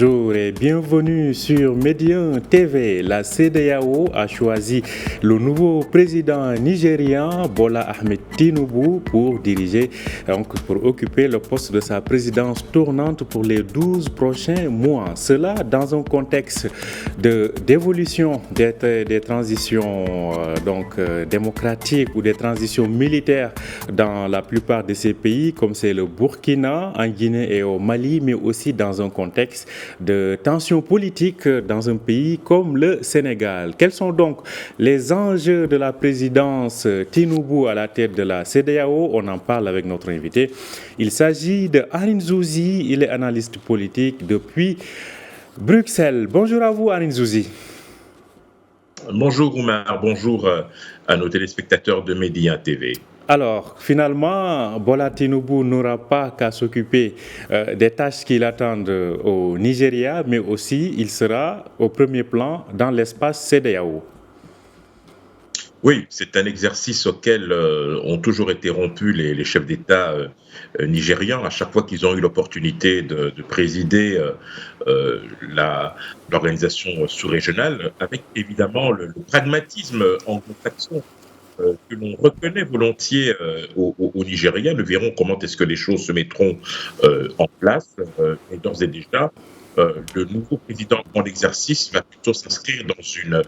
bonjour et bienvenue sur Médien TV. La CEDEAO a choisi le nouveau président nigérian Bola Ahmed Tinubu pour pour occuper le poste de sa présidence tournante pour les 12 prochains mois. Cela dans un contexte d'évolution des transitions démocratiques ou des transitions militaires dans la plupart de ces pays, comme c'est le Burkina, en Guinée et au Mali, mais aussi dans un contexte de tensions politiques dans un pays comme le Sénégal. Quels sont donc les enjeux de la présidence Tinubu à la tête de la CEDEAO? On en parle avec notre invité. Il s'agit de Arin Zouzi, il est analyste politique depuis Bruxelles. Bonjour à vous, Arin Zouzi. Bonjour Oumar, bonjour à nos téléspectateurs de Médien TV. Alors, finalement, Bola Tinubu n'aura pas qu'à s'occuper des tâches qui l'attendent au Nigeria, mais aussi il sera au premier plan dans l'espace CEDEAO. Oui, c'est un exercice auquel ont toujours été rompus les chefs d'État nigérians à chaque fois qu'ils ont eu l'opportunité de présider l'organisation sous-régionale, avec évidemment le pragmatisme anglo-saxon que l'on reconnaît volontiers aux Nigériens. Nous verrons comment est-ce que les choses se mettront en place. Et d'ores et déjà, le nouveau président en exercice va plutôt s'inscrire dans une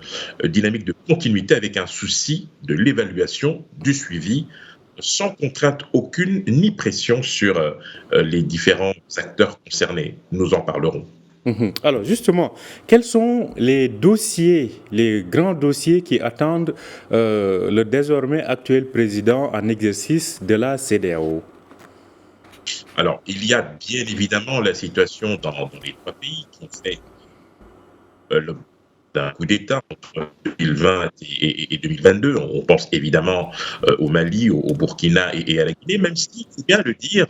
dynamique de continuité avec un souci de l'évaluation, du suivi, sans contrainte aucune ni pression sur les différents acteurs concernés. Nous en parlerons. Alors justement, quels sont les grands dossiers qui attendent le désormais actuel président en exercice de la CEDEAO? Alors, il y a bien évidemment la situation dans les trois pays qui ont fait d'un coup d'État entre 2020 et 2022. On pense évidemment au Mali, au Burkina et à la Guinée, même si, il faut bien le dire,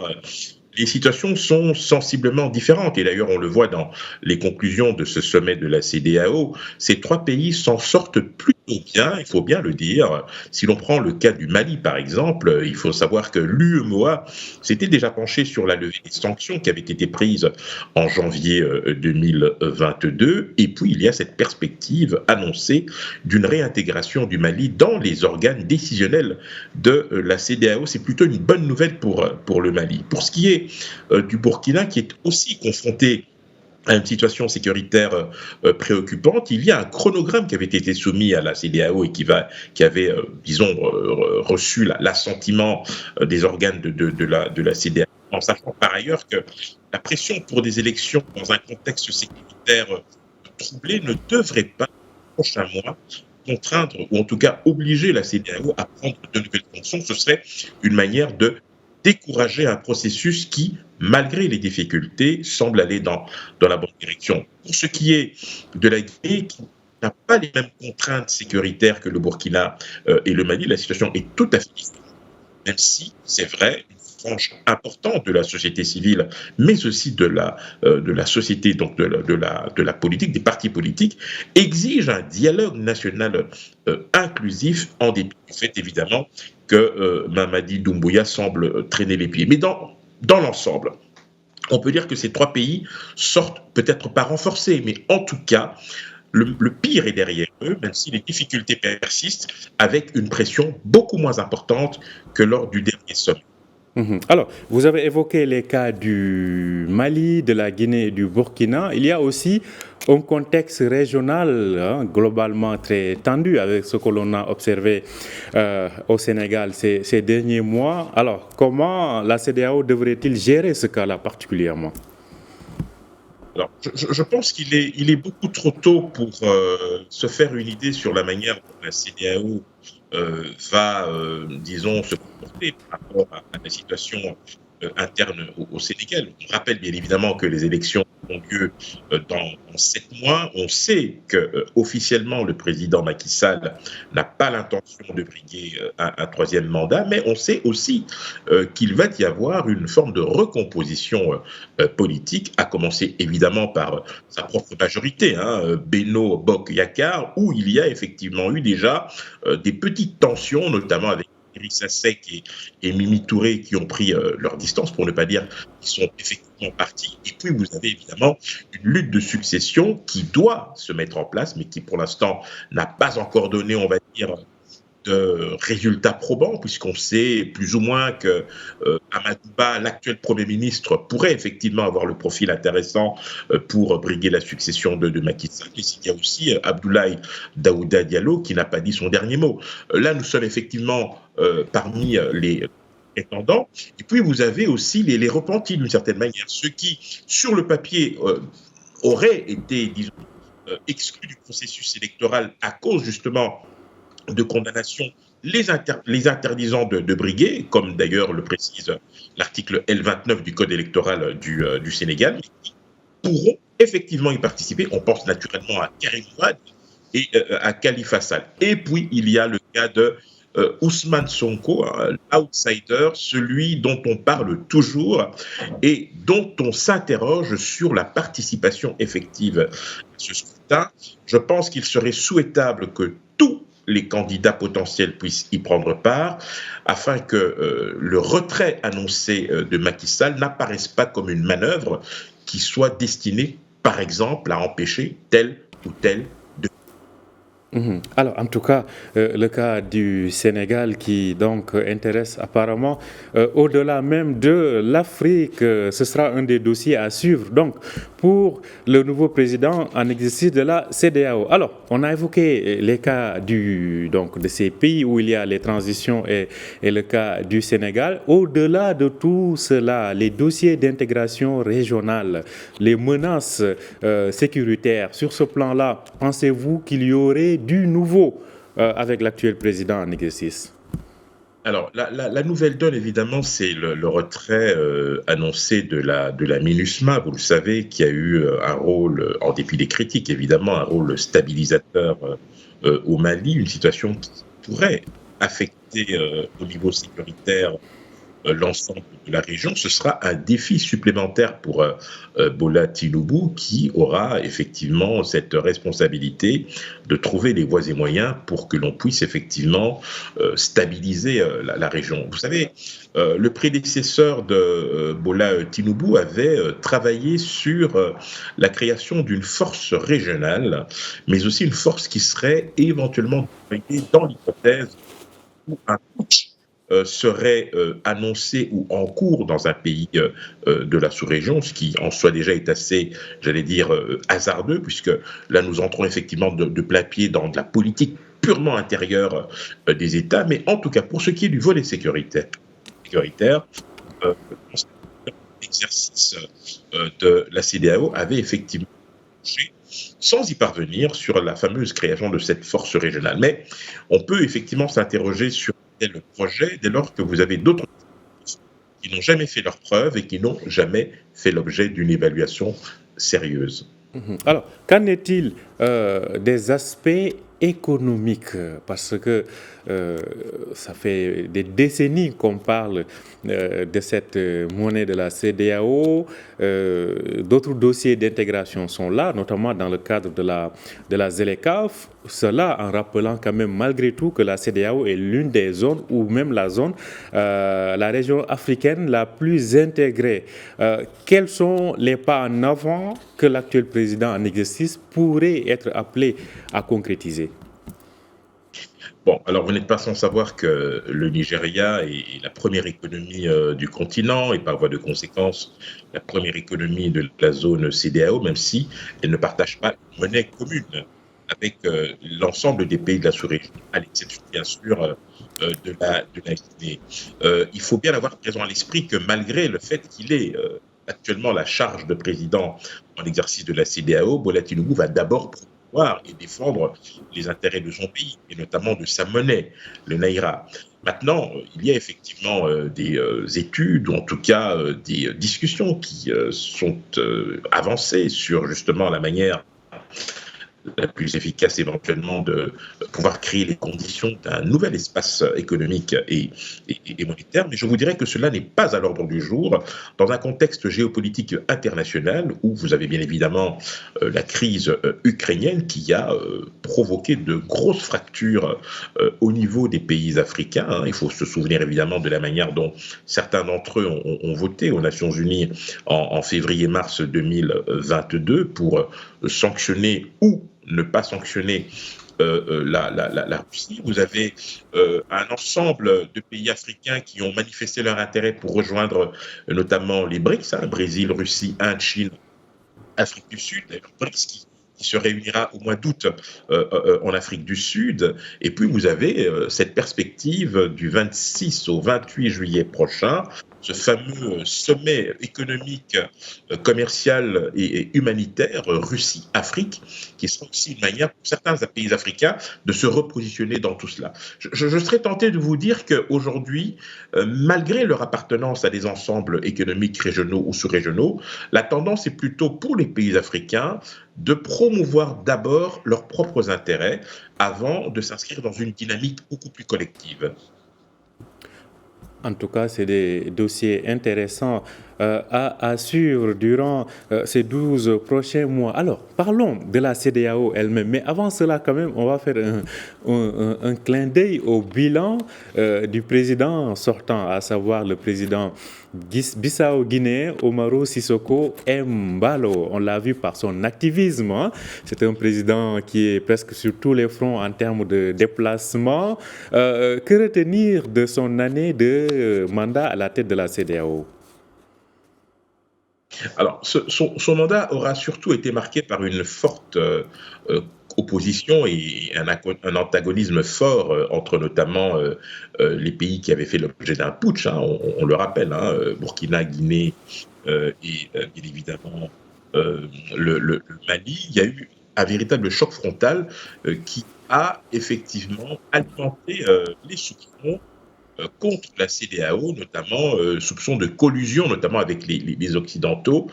les situations sont sensiblement différentes. Et d'ailleurs, on le voit dans les conclusions de ce sommet de la CEDEAO. Ces trois pays s'en sortent plutôt bien, il faut bien le dire. Si l'on prend le cas du Mali, par exemple, il faut savoir que l'UEMOA s'était déjà penché sur la levée des sanctions qui avaient été prises en janvier 2022. Et puis, il y a cette perspective annoncée d'une réintégration du Mali dans les organes décisionnels de la CEDEAO. C'est plutôt une bonne nouvelle pour le Mali. Pour ce qui est du Burkina, qui est aussi confronté à une situation sécuritaire préoccupante, il y a un chronogramme qui avait été soumis à la CEDEAO et qui avait, reçu l'assentiment des organes de la CEDEAO, en sachant par ailleurs que la pression pour des élections dans un contexte sécuritaire troublé ne devrait pas, dans les prochains mois, contraindre ou en tout cas obliger la CEDEAO à prendre de nouvelles fonctions. Ce serait une manière de décourager un processus qui, malgré les difficultés, semble aller dans la bonne direction. Pour ce qui est de la Guinée, qui n'a pas les mêmes contraintes sécuritaires que le Burkina et le Mali, la situation est tout à fait différente, même si, c'est vrai, une frange importante de la société civile, mais aussi de la société, donc de la politique, des partis politiques, exige un dialogue national inclusif, en dépit du fait, évidemment, que Mamadi Doumbouya semble traîner les pieds. Mais dans l'ensemble, on peut dire que ces trois pays sortent peut-être pas renforcés, mais en tout cas, le pire est derrière eux, même si les difficultés persistent, avec une pression beaucoup moins importante que lors du dernier sommet. Alors, vous avez évoqué les cas du Mali, de la Guinée et du Burkina. Il y a aussi un contexte régional globalement très tendu avec ce que l'on a observé au Sénégal ces derniers mois. Alors, comment la CEDEAO devrait-il gérer ce cas-là particulièrement? Alors, je pense qu'il est beaucoup trop tôt pour se faire une idée sur la manière dont la CEDEAO va, se comporter par rapport à la situation interne au Sénégal. On rappelle bien évidemment que les élections ont lieu dans 7 mois. On sait que officiellement le président Macky Sall n'a pas l'intention de briguer un troisième mandat, mais on sait aussi qu'il va y avoir une forme de recomposition politique, à commencer évidemment par sa propre majorité, Benno Bokk Yakaar, où il y a effectivement eu déjà des petites tensions, notamment avec Idrissa Seck et Mimi Touré qui ont pris leur distance, pour ne pas dire qu'ils sont effectivement partis. Et puis vous avez évidemment une lutte de succession qui doit se mettre en place, mais qui pour l'instant n'a pas encore donné, on va dire, de résultats probants, puisqu'on sait plus ou moins que Amadou Ba, l'actuel Premier ministre, pourrait effectivement avoir le profil intéressant pour briguer la succession de Macky Sall. Et il y a aussi Abdoulaye Daouda Diallo qui n'a pas dit son dernier mot. Là, nous sommes effectivement parmi les prétendants. Et puis, vous avez aussi les repentis, d'une certaine manière, ceux qui, sur le papier, auraient été, disons, exclus du processus électoral à cause justement de condamnation les interdisant de briguer, comme d'ailleurs le précise l'article L29 du Code électoral du Sénégal, mais qui pourront effectivement y participer. On pense naturellement à Karim Wade et à Khalifa Sall. Et puis, il y a le cas de Ousmane Sonko, l'outsider, celui dont on parle toujours et dont on s'interroge sur la participation effective à ce scrutin. Je pense qu'il serait souhaitable que tous les candidats potentiels puissent y prendre part, afin que le retrait annoncé de Macky Sall n'apparaisse pas comme une manœuvre qui soit destinée, par exemple, à empêcher tel ou tel. Alors, en tout cas, le cas du Sénégal qui donc intéresse apparemment au-delà même de l'Afrique, ce sera un des dossiers à suivre. Donc, pour le nouveau président en exercice de la CEDEAO. Alors, on a évoqué les cas de ces pays où il y a les transitions et le cas du Sénégal. Au-delà de tout cela, les dossiers d'intégration régionale, les menaces sécuritaires, sur ce plan-là, pensez-vous qu'il y aurait du nouveau avec l'actuel président en exercice? Alors, la nouvelle donne, évidemment, c'est le retrait annoncé de la MINUSMA, vous le savez, qui a eu un rôle, en dépit des critiques, évidemment, un rôle stabilisateur au Mali, une situation qui pourrait affecter au niveau sécuritaire l'ensemble de la région. Ce sera un défi supplémentaire pour Bola Tinubu, qui aura effectivement cette responsabilité de trouver les voies et moyens pour que l'on puisse effectivement stabiliser la région. Vous savez, le prédécesseur de Bola Tinubu avait travaillé sur la création d'une force régionale, mais aussi une force qui serait éventuellement déployée dans l'hypothèse où un putsch serait annoncé ou en cours dans un pays de la sous-région, ce qui en soi déjà est assez, j'allais dire, hasardeux, puisque là nous entrons effectivement de plein pied dans de la politique purement intérieure des États, mais en tout cas pour ce qui est du volet sécuritaire, l'exercice de la CEDEAO avait effectivement sans y parvenir sur la fameuse création de cette force régionale. Mais on peut effectivement s'interroger sur le projet dès lors que vous avez d'autres qui n'ont jamais fait leurs preuves et qui n'ont jamais fait l'objet d'une évaluation sérieuse. Alors, qu'en est-il des aspects économiques? Parce que ça fait des décennies qu'on parle de cette monnaie de la CEDEAO. D'autres dossiers d'intégration sont là, notamment dans le cadre de la ZLECAf. Cela en rappelant quand même malgré tout que la CEDEAO est l'une des zones, ou même la région africaine la plus intégrée. Quels sont les pas en avant que l'actuel président en exercice pourrait être appelé à concrétiser? Bon, alors vous n'êtes pas sans savoir que le Nigeria est la première économie du continent et par voie de conséquence la première économie de la zone CEDEAO, même si elle ne partage pas une monnaie commune avec l'ensemble des pays de la sous-région, à l'exception bien sûr de la Guinée. Il faut bien avoir présent à l'esprit que malgré le fait qu'il ait actuellement la charge de président en exercice de la CEDEAO, Bola Tinubu va d'abord et défendre les intérêts de son pays, et notamment de sa monnaie, le Naira. Maintenant, il y a effectivement des études, ou en tout cas des discussions qui sont avancées sur justement la manière la plus efficace éventuellement de pouvoir créer les conditions d'un nouvel espace économique et monétaire. Mais je vous dirais que cela n'est pas à l'ordre du jour dans un contexte géopolitique international où vous avez bien évidemment la crise ukrainienne qui a provoqué de grosses fractures au niveau des pays africains. Hein. Il faut se souvenir évidemment de la manière dont certains d'entre eux ont voté aux Nations Unies en février-mars 2022 pour sanctionner ou ne pas sanctionner la Russie. Vous avez un ensemble de pays africains qui ont manifesté leur intérêt pour rejoindre notamment les BRICS, hein, Brésil, Russie, Inde, Chine, Afrique du Sud, d'ailleurs BRICS qui se réunira au mois d'août en Afrique du Sud. Et puis vous avez cette perspective du 26 au 28 juillet prochain, ce fameux sommet économique, commercial et humanitaire Russie-Afrique, qui sera aussi une manière pour certains pays africains de se repositionner dans tout cela. Je serais tenté de vous dire qu'aujourd'hui, malgré leur appartenance à des ensembles économiques régionaux ou sous-régionaux, la tendance est plutôt pour les pays africains de promouvoir d'abord leurs propres intérêts avant de s'inscrire dans une dynamique beaucoup plus collective. En tout cas, c'est des dossiers intéressants à suivre durant ces 12 prochains mois. Alors, parlons de la CEDEAO elle-même. Mais avant cela, quand même, on va faire un clin d'œil au bilan du président sortant, à savoir le président Bissau-Guinée, Umaru Sissoco Embalo. On l'a vu par son activisme. Hein. C'est un président qui est presque sur tous les fronts en termes de déplacement. Que retenir de son année de mandat à la tête de la CEDEAO? Alors, son mandat aura surtout été marqué par une forte opposition et un antagonisme fort entre notamment les pays qui avaient fait l'objet d'un putsch, hein, on le rappelle, hein, Burkina, Guinée et bien évidemment le Mali. Il y a eu un véritable choc frontal qui a effectivement alimenté les soupçons contre la CEDEAO, notamment soupçons de collusion, notamment avec les Occidentaux,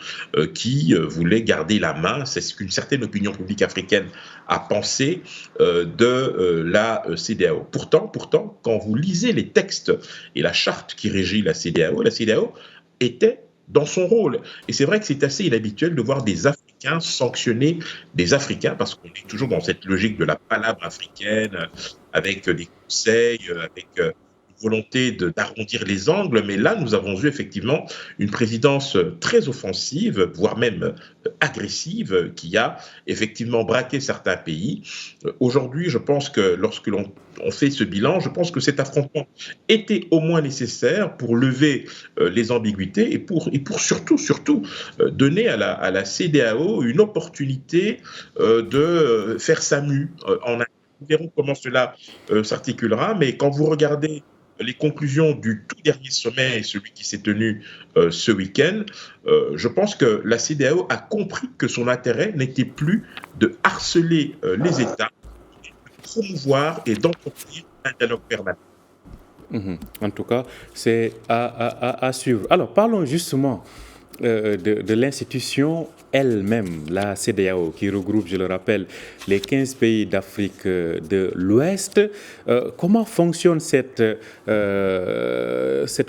qui voulaient garder la main. C'est ce qu'une certaine opinion publique africaine a pensé de la CEDEAO. Pourtant, quand vous lisez les textes et la charte qui régit la CEDEAO était dans son rôle. Et c'est vrai que c'est assez inhabituel de voir des Africains sanctionner des Africains, parce qu'on est toujours dans cette logique de la palabre africaine, avec des conseils, avec volonté d'arrondir les angles, mais là, nous avons eu effectivement une présidence très offensive, voire même agressive, qui a effectivement braqué certains pays. Aujourd'hui, je pense que lorsque l'on fait ce bilan, je pense que cet affrontement était au moins nécessaire pour lever les ambiguïtés et pour surtout donner à la CEDEAO une opportunité de faire sa mue. Nous verrons comment cela s'articulera, mais quand vous regardez les conclusions du tout dernier sommet, celui qui s'est tenu ce week-end, je pense que la CEDEAO a compris que son intérêt n'était plus de harceler les États, mais de promouvoir et d'entretenir un dialogue permanent. En tout cas, c'est à suivre. Alors, parlons justement de l'institution elle-même, la CEDEAO, qui regroupe, je le rappelle, les 15 pays d'Afrique de l'Ouest. Comment fonctionne cette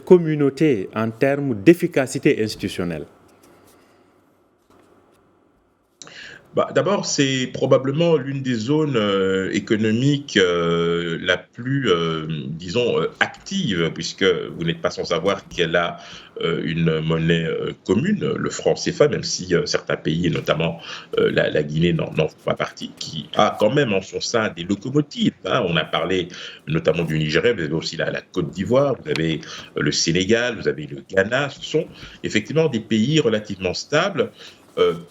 communauté en termes d'efficacité institutionnelle? D'abord, c'est probablement l'une des zones économiques la plus, disons, active, puisque vous n'êtes pas sans savoir qu'elle a une monnaie commune, le franc CFA, même si certains pays, notamment la Guinée, n'en font pas partie, qui a quand même en son sein des locomotives. Hein. On a parlé notamment du Nigeria, vous avez aussi la Côte d'Ivoire, vous avez le Sénégal, vous avez le Ghana. Ce sont effectivement des pays relativement stables.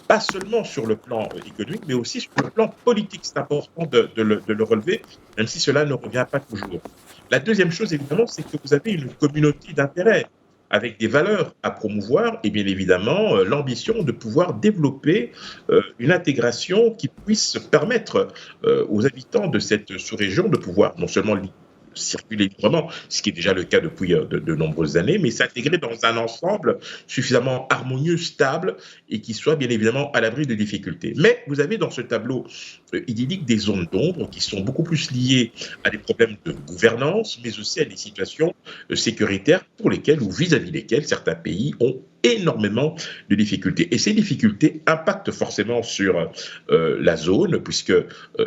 Pas seulement sur le plan économique, mais aussi sur le plan politique. C'est important de le relever, même si cela ne revient pas toujours. La deuxième chose, évidemment, c'est que vous avez une communauté d'intérêts avec des valeurs à promouvoir et bien évidemment l'ambition de pouvoir développer une intégration qui puisse permettre aux habitants de cette sous-région de pouvoir non seulement circuler librement, ce qui est déjà le cas depuis de nombreuses années, mais s'intégrer dans un ensemble suffisamment harmonieux, stable et qui soit bien évidemment à l'abri de difficultés. Mais vous avez dans ce tableau idyllique des zones d'ombre qui sont beaucoup plus liées à des problèmes de gouvernance, mais aussi à des situations sécuritaires pour lesquelles ou vis-à-vis desquelles certains pays ont énormément de difficultés. Et ces difficultés impactent forcément sur la zone, puisque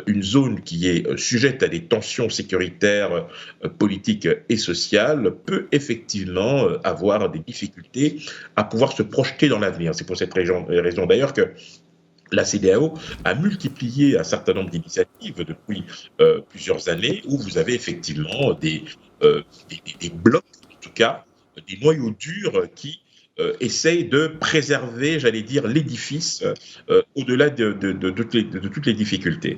une zone qui est sujette à des tensions sécuritaires, politiques et sociales peut effectivement avoir des difficultés à pouvoir se projeter dans l'avenir. C'est pour cette raison d'ailleurs que la CEDEAO a multiplié un certain nombre d'initiatives depuis plusieurs années où vous avez effectivement des blocs, en tout cas des noyaux durs qui essayent de préserver, j'allais dire, l'édifice au-delà de toutes les difficultés.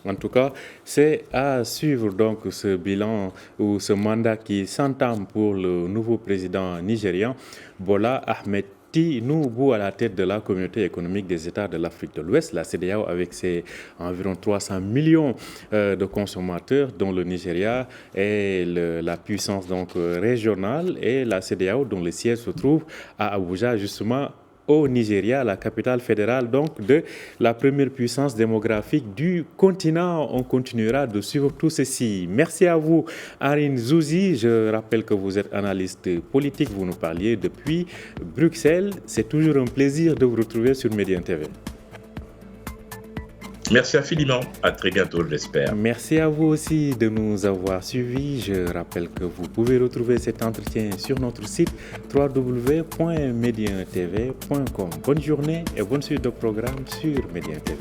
En tout cas, c'est à suivre donc ce bilan ou ce mandat qui s'entame pour le nouveau président nigérian, Bola Ahmed Tinubu, à la tête de la communauté économique des États de l'Afrique de l'Ouest, la CEDEAO, avec ses environ 300 millions de consommateurs, dont le Nigeria est la puissance donc régionale, et la CEDEAO dont le siège se trouve à Abuja, justement au Nigeria, la capitale fédérale donc de la première puissance démographique du continent. On continuera de suivre tout ceci. Merci à vous, Arine Zouzi. Je rappelle que vous êtes analyste politique. Vous nous parliez depuis Bruxelles. C'est toujours un plaisir de vous retrouver sur Médien TV. Merci infiniment. À très bientôt, je l'espère. Merci à vous aussi de nous avoir suivis. Je rappelle que vous pouvez retrouver cet entretien sur notre site www.medientv.com. Bonne journée et bonne suite de programme sur Médien TV.